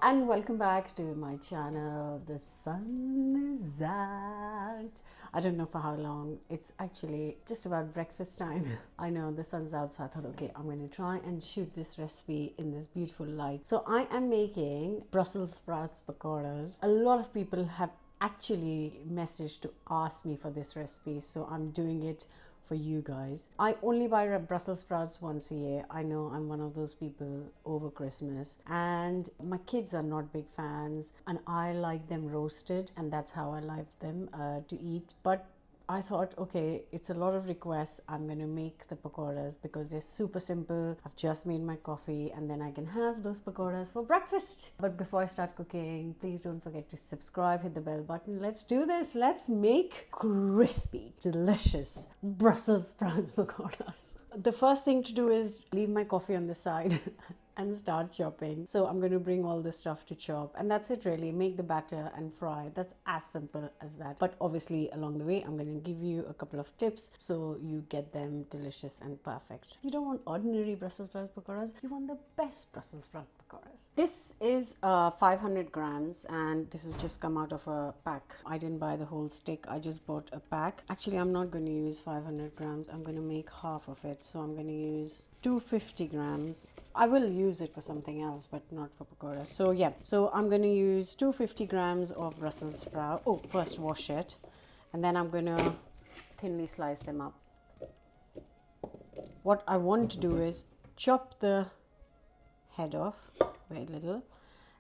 and welcome back to my channel. The sun is out. I don't know for how long. It's actually just about breakfast time. I know the sun's out, so I thought, okay, I'm going to try and shoot this recipe in this beautiful light. So I am making Brussels sprouts pakoras. A lot of people have actually messaged to ask me for this recipe, so I'm doing it for you guys. I only buy Brussels sprouts once a year. I know I'm one of those people over Christmas, and my kids are not big fans, and I like them roasted, and that's how I like them to eat. But I thought, okay, it's a lot of requests. I'm going to make the pakoras because they're super simple. I've just made my coffee and then I can have those pakoras for breakfast. But before I start cooking, please don't forget to subscribe, hit the bell button. Let's do this. Let's make crispy, delicious Brussels sprouts pakoras. The first thing to do is leave my coffee on the side and start chopping. So I'm going to bring all this stuff to chop, and that's it really. Make the batter and fry. That's as simple as that. But obviously along the way I'm going to give you a couple of tips so you get them delicious and perfect. You don't want ordinary Brussels sprout pakoras, you want the best Brussels sprout pakoras. This is 500 grams and this has just come out of a pack. I didn't buy the whole stick, I just bought a pack. Actually, I'm not going to use 500 grams. I'm going to make half of it, so I'm going to use 250 grams. I will use it for something else, but not for pakoras. So yeah, so I'm going to use 250 grams of Brussels sprout. Oh, first wash it, and then I'm going to thinly slice them up. What I want to do is chop the head off very little,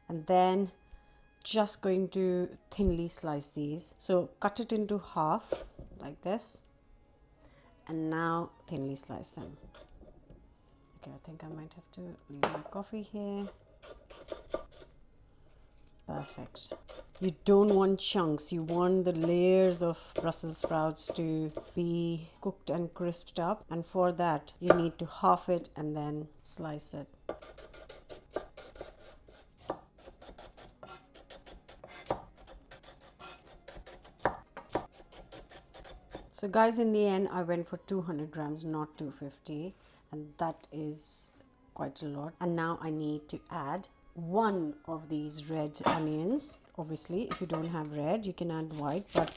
and then just going to thinly slice these. So cut it into half like this, and now thinly slice them. Okay, I think I might have to leave my coffee here. Perfect. You don't want chunks, you want the layers of Brussels sprouts to be cooked and crisped up, and for that you need to half it and then slice it. So guys, in the end I went for 200 grams, not 250, and that is quite a lot. And now I need to add one of these red onions. Obviously if you don't have red you can add white, but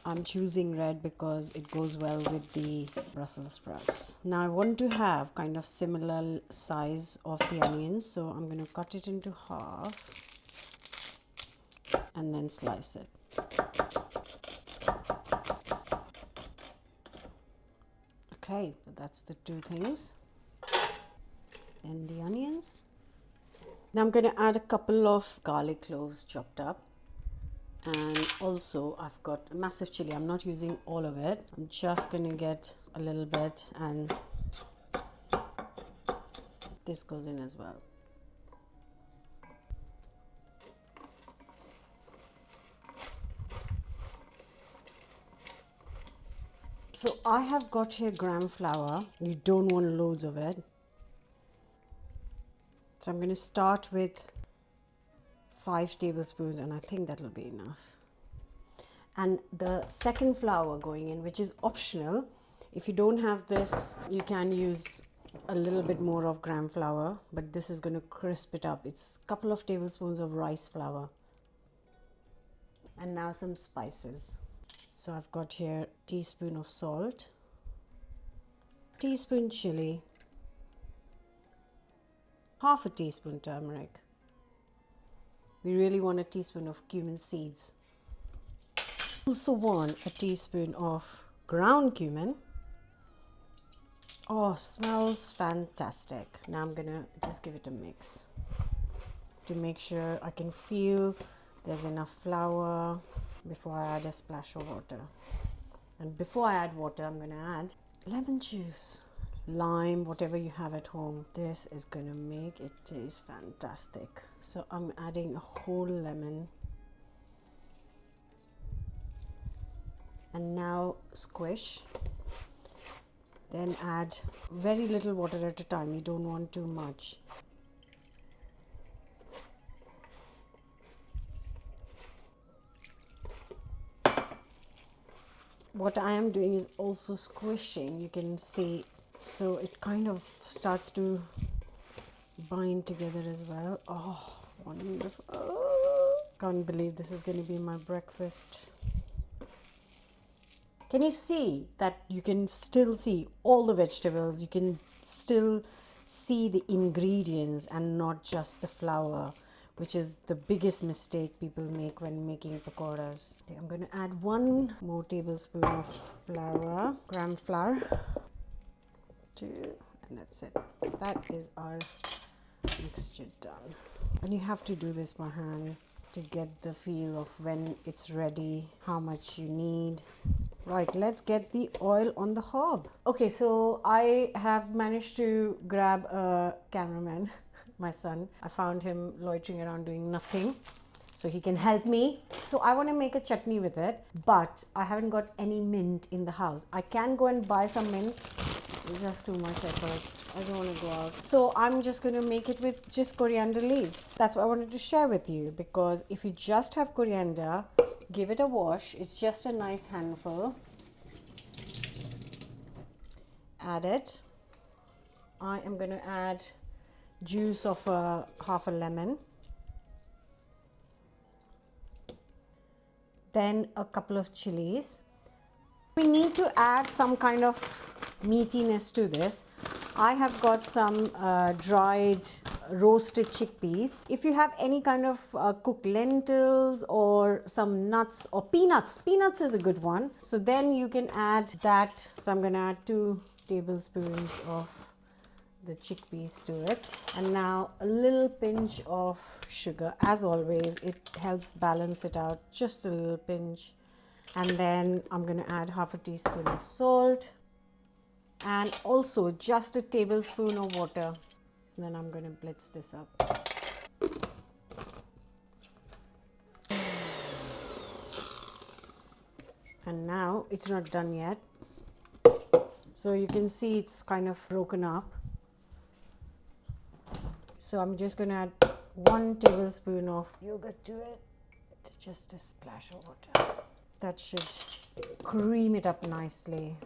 I'm choosing red because it goes well with the Brussels sprouts. Now I want to have kind of similar size of the onions, so I'm going to cut it into half and then slice it. Okay, so that's the two things. And the onions. Now I'm going to add a couple of garlic cloves chopped up, and also I've got a massive chili. I'm not using all of it. I'm just going to get a little bit, and this goes in as well. So I have got here gram flour. You don't want loads of it. So I'm going to start with 5 tablespoons, and I think that'll be enough. And the second flour going in, which is optional. If you don't have this, you can use a little bit more of gram flour, but this is going to crisp it up. It's a couple of tablespoons of rice flour. And now some spices. So I've got here a teaspoon of salt, teaspoon chili, half a teaspoon turmeric. We really want a teaspoon of cumin seeds. Also want a teaspoon of ground cumin. Oh, smells fantastic. Now I'm gonna just give it a mix to make sure I can feel there's enough flour before I add a splash of water. And before I add water, I'm going to add lemon juice, lime, whatever you have at home. This is going to make it taste fantastic. So I'm adding a whole lemon. And now squish. Then add very little water at a time. You don't want too much. What I am doing is also squishing, you can see, so it kind of starts to bind together as well. Oh, Wonderful. Oh, can't believe this is going to be my breakfast. Can you see that you can still see all the vegetables? You can still see the ingredients and not just the flour, which is the biggest mistake people make when making pakoras. Okay, I'm going to add 1 more tablespoon of flour, gram flour. 2, and that's it. That is our mixture done. And you have to do this by hand to get the feel of when it's ready, how much you need. Right, let's get the oil on the hob. Okay, so I have managed to grab a cameraman, my son. I found him loitering around doing nothing, so he can help me. So I want to make a chutney with it, but I haven't got any mint in the house. I can go and buy some mint. It's just too much effort. I don't want to go out. So I'm just going to make it with just coriander leaves. That's what I wanted to share with you, because if you just have coriander, give it a wash. It's just a nice handful. Add it. I am going to add juice of half a lemon. Then a couple of chilies. We need to add some kind of meatiness to this. I have got some dried roasted chickpeas. If you have any kind of cooked lentils or some nuts or peanuts is a good one. So then you can add that. So I'm going to add 2 tablespoons of the chickpeas to it, and now a little pinch of sugar. As always, it helps balance it out, just a little pinch. And then I'm going to add half a teaspoon of salt and also just a tablespoon of water. And then I'm going to blitz this up. And now it's not done yet. So you can see it's kind of broken up. So I'm just going to add 1 tablespoon of yogurt to it. Just a splash of water. That should cream it up nicely.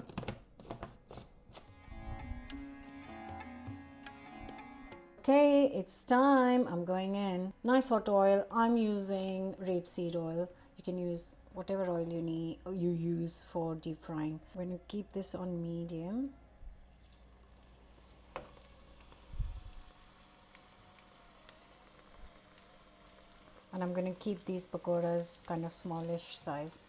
Okay, it's time. I'm going in. Nice hot oil. I'm using rapeseed oil. You can use whatever oil you need or you use for deep frying. I'm going to keep this on medium. And I'm going to keep these pakoras kind of smallish size.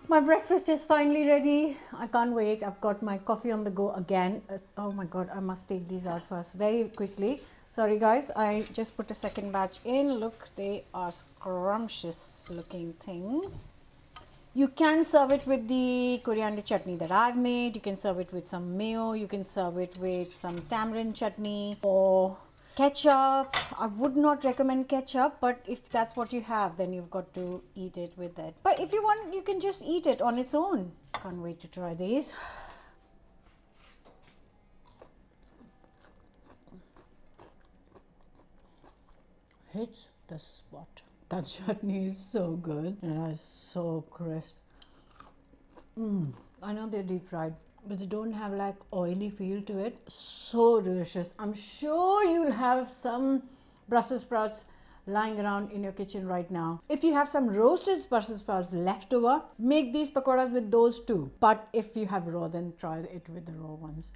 My breakfast is finally ready. I can't wait. I've got my coffee on the go again. Oh my god, I must take these out first very quickly. Sorry guys, I just put a second batch in. Look, they are scrumptious looking things. You can serve it with the coriander chutney that I've made. You can serve it with some mayo. You can serve it with some tamarind chutney or ketchup. I would not recommend ketchup, but if that's what you have, then you've got to eat it with it. But if you want, you can just eat it on its own. Can't wait to try these. Hits the spot. That chutney is so good and it's so crisp. I know they're deep fried, but they don't have like oily feel to it. So delicious. I'm sure you'll have some Brussels sprouts lying around in your kitchen right now. If you have some roasted Brussels sprouts left over, make these pakoras with those too. But if you have raw, then try it with the raw ones.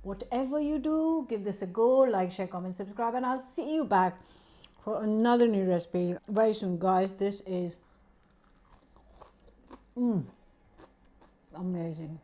Whatever you do, give this a go. Like, share, comment, subscribe, and I'll see you back for another new recipe very soon, guys. This is amazing.